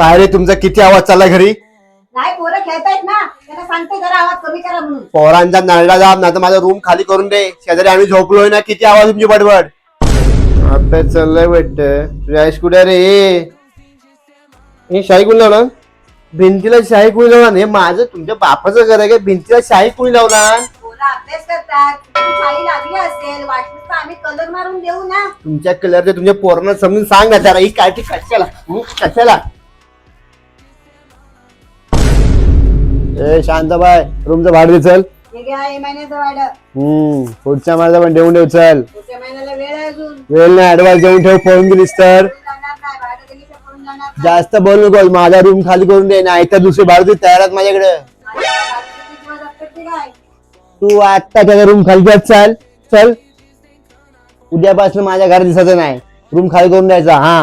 काय रे तुमचा किती आवाज चालला घरी? नाही पोरं खेळतायत ना, त्यांना सांगते जरा आवाज कमी करा म्हणून. पोरांचा नरडा दाब नाही तर माझा रूम खाली करून दे. शेजारी आम्ही झोपलोय ना, किती आवाज तुमची बडबड. अभ्यास चाललाय वाटतं. तुझी आईस कुठे रे? हे शाही कोणी लावला? भिंतीला शाही कोणी लावला? हे माझं तुमच्या बापाचं घर आहे का? भिंतीला शाही कोणी लावला? पोरं अभ्यास करतात, शाळी लागली असेल वाटलं तर आम्ही कलर मारून देऊ ना. तुमच्या कलरचे तुमच्या पोरांना समजून सांग ना जरा, ही काठी कशाला कशाला. ए शांताबाई, रूमचं भाडं दे चल. हे घ्या हे महिन्याचं भाडं. पुढच्या महिन्याला पण देऊन ठेव चल. पुढच्या महिन्याला वेळ आहे अजून. वेळ नाही, ऍडव्हान्स देऊन ठेव. पळून गेलीस तर जाणार नाही, भाडं दिली तर पळून जाणार नाही. जास्त बोल नको. माझा रूम खाली करून दे, नाही तर दुसरी भाडं तयार आहेत माझ्याकडे. भाडं किती दिवस असतात ते काय? तू आत्ता त्याचा रूम खाली कर. चल चल, उद्यापासून माझ्या घरात दिसायचं नाही. रूम खाली करून द्यायचा. हा